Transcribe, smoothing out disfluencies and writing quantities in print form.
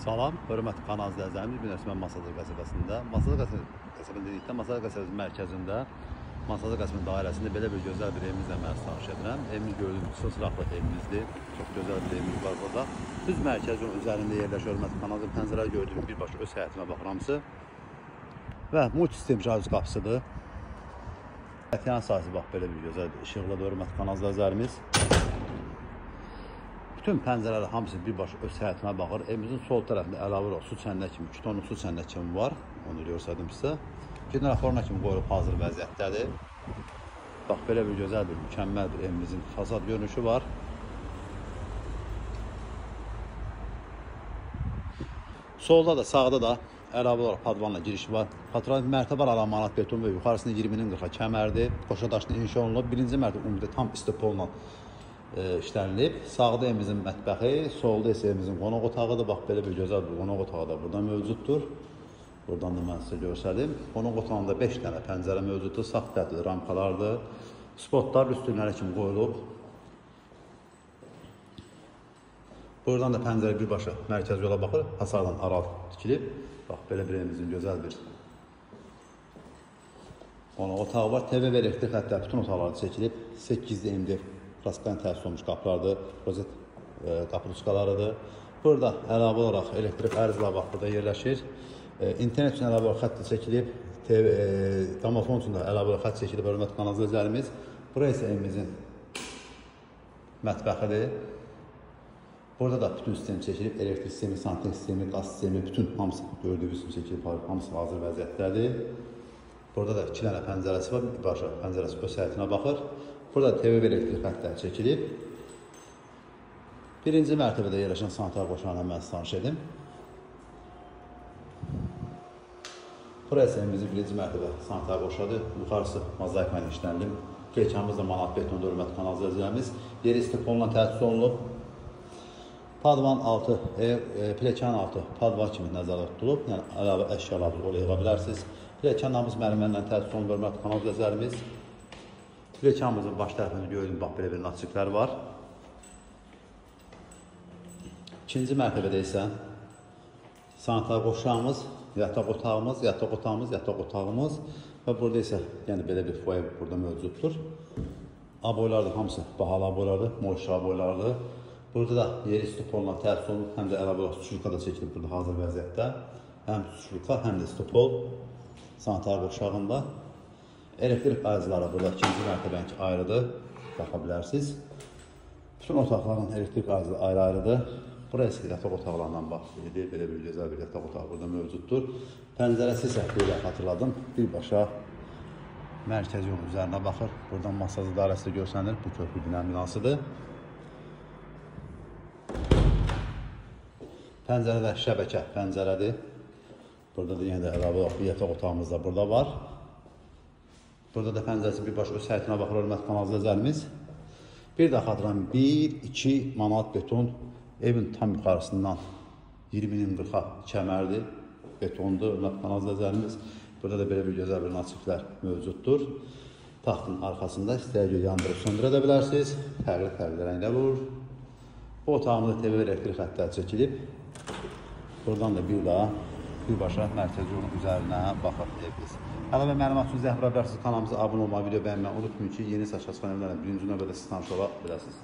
Salam, hörmətli kanal izləyicilərimiz, bir növbə Masazır qəsəbəsində. Masazır qəsəbəsində dedikdə, Masazır qəsəbəsinin mərkəzində, Masazır qəsəbəsinin dairəsində belə bir gözəl bir evimizlə mən tanış edirəm. Evimiz gördüyünüz çox sıraqlı evimizdir. Çox gözəl bir evimiz var burada. Düz mərkəzin üzərində yerləşir, hörmətli kanal pəncərələr gördüyünüz birbaşa öz həyətimə baxır hamısı. Və multisistem şarj qapısıdır. Yan sahəsi bax belə bir gözəl işıqlı hörmətli kanal izləyicilərimiz. Bütün pəncərələr hamısı birbaşa öz həyətimə baxır. Evimizin sol tərəfində əlavə olaraq su çənnə kimi, 2 tonluq su çənnə kimi var. Onu göstərdim sizə. Generatoruna kimi qoyulub hazır vəziyyətdədir. Bax, belə bir gözəl bir, mükəmməl bir evimizin fasad görünüşü var. Solda da, sağda da əlavə olaraq padvanla girişi var. Patronat mərtəbə alan manat beton və yuxarısında 20-nin 40-a kəmərdir. Qoşa daşlı inşa olunub. Birinci mərtəbə ümumidə tam istipolla işlənilib. Sağda evimizin mətbəxi, solda isə evimizin qonaq otağıdır. Bax, belə bir gözəl bir qonaq otağı da burada mövcuddur. Buradan da mən sizə göstərdim. Qonaq otağında 5 dənə pəncərə mövcuddur. Sağ tərəfdə ramkalardır. Spotlar üstünləri kimi qoyulub. Buradan da pəncərə birbaşa mərkəz yola baxır. Hasardan aral tikilib. Bax, belə bir evimizin gözəl bir qonaq otağı var. TV və elektrik xəttləri bütün otaqlarda çəkilib. 8 MDF Raskan təsis olmuş qapılardır, rozet qapı-ruskalarıdır. Burada əlavə olaraq elektrik ərzlər bax burada yerləşir. İnternet üçün əlavə olaraq xətt çəkilib. Domofon üçün də əlavə olaraq xətt çəkilib, hörmətli kanal izləyicilərimiz. Buraya isə evimizin mətbəxidir. Burada da bütün sistem çəkilib. Elektrik sistemi, santexnik sistemi, qaz sistemi, bütün hamısı gördüyünüz kimi çəkilib, hamısı hazır vəziyyətdədir. Burada da 2 dənə pəncərəsi var. Birbaşa pəncərəsi öz həyətinə baxır. Burada TV və elektrik xəttləri çəkilib. Birinci mərtəbədə yerləşən sanitar qoşanla mən tanış edim. Burası evimizin birinci mərtəbə sanitar qoşadır. Yuxarısı mozaik ilə işlənilib. Pilləkənimiz də manat beton hörmətli kanal izləyicilərimiz. Yeri istiqbolla təsis olunub. Padvan altı, pilləkənin altı padvan kimi nəzərdə tutulub. Yəni əlavə əşyalarınızı oraya yığa bilərsiniz. Pilləkənlərimiz mərmərlə təsis olunub hörmətli kanal izləyicilərimiz. Pilləkənimizin baş tərəfində gördüyünüz bax belə bir naçıqlar var. İkinci mərtəbədə isə sanitar qoşağımız, yataq otağımız və burada isə yəni belə bir foyer burada mövcuddur. Aboylardır, hamısı bahalı aboylardır, moşra aboylardır. Burada da yeri istipolla təsis olunub, həm də əlavə olaraq suçulka da çəkilib burada hazır vəziyyətdə. Həm suçulka, həm də istipol sanitar qoşağında. Elektrik ərzləri burada ikinci mərtəbənki ayrıdır, baxa bilərsiniz. Bütün otaqların elektrik ərzləri ayrı-ayrıdır. Burası yataq otaqlarından bax, belə bir gözəl bir yataq otağı burada mövcuddur. Pəncərəsi isə belə xatırladım, birbaşa mərkəz yolun üzərinə baxır. Buradan Masazır dairəsi də görsənir, bu köprü binasıdır. Pəncərə də şəbəkə pəncərədir. Burada da yenə də əlavə olaraq bir yataq otağımız da burada var. Burada da pəncərəsi birbaşa öz həyətinə baxır, hörmətli kanal izləyicilərimiz. Bir də xatıram, 1-2 manat beton evin tam yuxarısından 20-nin 40-a kəmərdir, betondur, hörmətli kanal izləyicilərimiz. Burada da belə bir gözəl bir naçıqlar mövcuddur. Taxtın arxasında istəyəcək yandırıb söndürə də bilərsiniz. Fərqli rənglər olur. Bu otağımızda TV və elektrik xəttləri çəkilib. Buradan da bir daha birbaşa mərkəz yolun üzərinə baxır evimiz. Əlavə məlumat üçün zəhmət bilərsiniz, kanalımıza abunə olmağı, video bəyənməyi unutmayın ki, yeni saç açılan evlərlə birinci növbədə siz tanış ola biləsiniz.